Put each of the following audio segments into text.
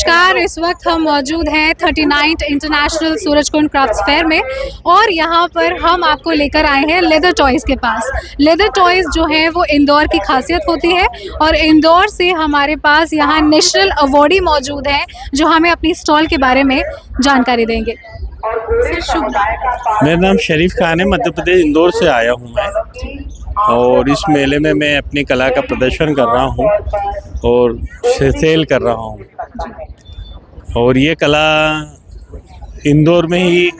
नमस्कार, इस वक्त हम मौजूद हैं 39th international Surajkund crafts fair में और यहाँ पर हम आपको लेकर आए हैं लेदर टॉयज़ के पास। लेदर टॉयज़ जो है वो इंदौर की खासियत होती है और इंदौर से हमारे पास यहाँ नेशनल अवॉर्डी मौजूद हैं जो हमें अपनी स्टॉल के बारे में जानकारी देंगे। मेरा नाम शरीफ खान है, मध्य प्रदेश इंदौर से आया हूँ मैं और इस मेले में मैं अपनी कला का प्रदर्शन कर रहा हूँ और सेल कर रहा हूँ। और ये कला इंदौर में ही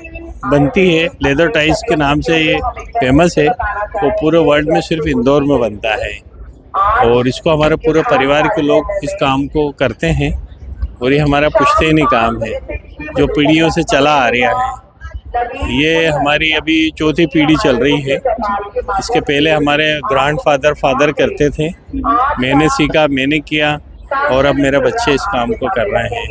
बनती है, लेदर टॉयज़ के नाम से ये फेमस है। वो पूरे वर्ल्ड में सिर्फ इंदौर में बनता है और इसको हमारे पूरे परिवार के लोग इस काम को करते हैं और ये हमारा पुश्तैनी काम है जो पीढ़ियों से चला आ रहा है। ये हमारी अभी चौथी पीढ़ी चल रही है। इसके पहले हमारे फादर करते थे, मैंने सीखा, मैंने किया और अब मेरे बच्चे इस काम को कर रहे हैं।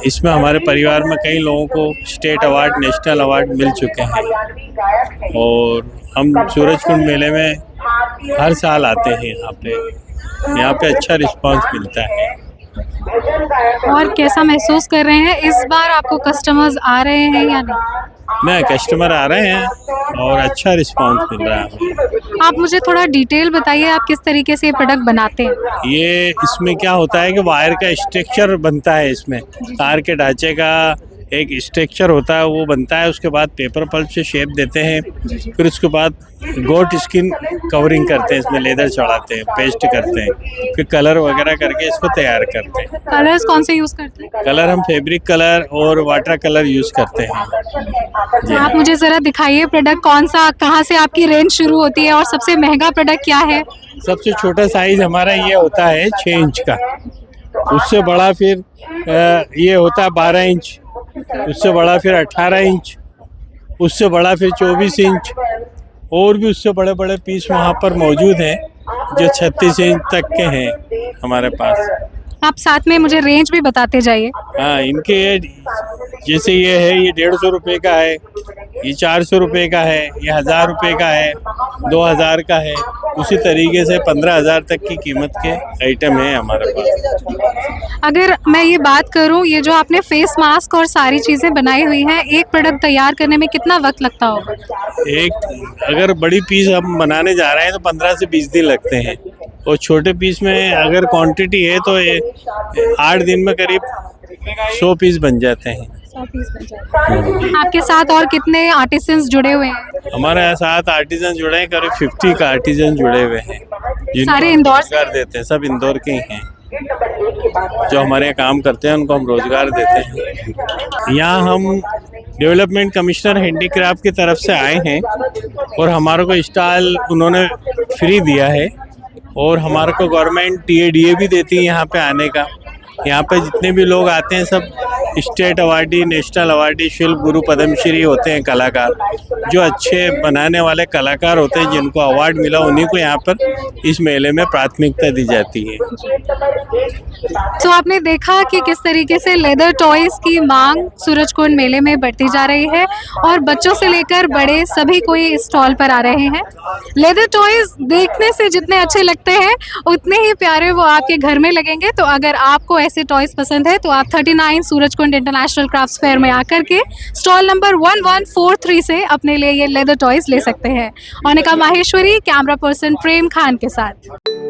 इसमें हमारे परिवार में कई लोगों को स्टेट अवार्ड, नेशनल अवार्ड मिल चुके हैं और हम सूरजकुंड मेले में हर साल आते हैं। यहाँ पे अच्छा रिस्पांस मिलता है। और कैसा महसूस कर रहे हैं, इस बार आपको कस्टमर्स आ रहे हैं या नहीं? नहीं, कस्टमर आ रहे हैं और अच्छा रिस्पांस मिल रहा है। आप मुझे थोड़ा डिटेल बताइए, आप किस तरीके से ये प्रोडक्ट बनाते हैं? ये इसमें क्या होता है कि वायर का स्ट्रक्चर बनता है, इसमें तार के ढांचे का एक स्ट्रक्चर होता है, वो बनता है। उसके बाद पेपर पल्प से शेप देते हैं, फिर उसके बाद गोट स्किन कवरिंग करते हैं, इसमें लेदर चढ़ाते हैं, पेस्ट करते हैं, फिर कलर वगैरह करके इसको तैयार करते हैं। कलर्स कौन से यूज़ करते हैं? कलर हम फैब्रिक कलर और वाटर कलर यूज़ करते हैं। तो आप मुझे ज़रा दिखाइए प्रोडक्ट कौन सा, कहाँ से आपकी रेंज शुरू होती है और सबसे महंगा प्रोडक्ट क्या है? सबसे छोटा साइज हमारा ये होता है 6 इंच का, उससे बड़ा फिर ये होता है 12 इंच, उससे बड़ा फिर 18 इंच, उससे बड़ा फिर 24 इंच और भी उससे बड़े बड़े पीस वहाँ पर मौजूद हैं जो 36 इंच तक के हैं हमारे पास। आप साथ में मुझे रेंज भी बताते जाइए। हाँ, इनके जैसे ये है, ये 150 रुपये का है, ये 400 रुपये का है, ये 1000 रुपये का है, 2000 का है। उसी तरीके से 15,000 तक की कीमत के आइटम है हमारे पास। अगर मैं ये बात करूं, ये जो आपने फेस मास्क और सारी चीज़ें बनाई हुई हैं, एक प्रोडक्ट तैयार करने में कितना वक्त लगता होगा? अगर बड़ी पीस हम बनाने जा रहे हैं तो 15 से 20 दिन लगते हैं और छोटे पीस में अगर क्वांटिटी है तो 8 दिन में करीब 100 पीस बन जाते हैं। 100 पीस बन जाते हैं। आपके साथ और कितने आर्टिसंस जुड़े हुए हैं? हमारे साथ आर्टिजन जुड़े हैं, करीब 50 का आर्टिजन जुड़े हुए हैं। सारे इंदौर से देते हैं, सब इंदौर के ही हैं जो हमारे यहाँ काम करते हैं, उनको हम रोजगार देते हैं। यहाँ हम डेवलपमेंट कमिश्नर हैंडीक्राफ्ट की तरफ से आए हैं और हमारे को स्टॉल उन्होंने फ्री दिया है और हमारे को गवर्नमेंट टीएडीए भी देती है यहाँ पे आने का। यहाँ पे जितने भी लोग आते हैं सब स्टेट अवार्डी, नेशनल अवार्डी, शिल्प गुरु, पद्मश्री होते हैं कलाकार। जो अच्छे बनाने वाले कलाकार होते हैं जिनको अवार्ड मिला, उन्हीं को यहाँ पर इस मेले में प्राथमिकता दी जाती है। तो आपने देखा कि किस तरीके से लेदर टॉयज़ की मांग सूरजकुंड मेले में बढ़ती जा रही है और बच्चों से लेकर बड़े सभी कोई इस स्टॉल पर आ रहे हैं। लेदर टॉयज़ देखने से जितने अच्छे लगते हैं उतने ही प्यारे वो आपके घर में लगेंगे। तो अगर आपको ऐसे टॉयज़ पसंद है तो आप 39 सूरजकुंड इंटरनेशनल क्राफ्ट्स फेयर में आकर के स्टॉल नंबर 1143 से अपने लिए ये लेदर टॉयज़ ले सकते हैं। अनिका माहेश्वरी, कैमरा पर्सन प्रेम खान के साथ।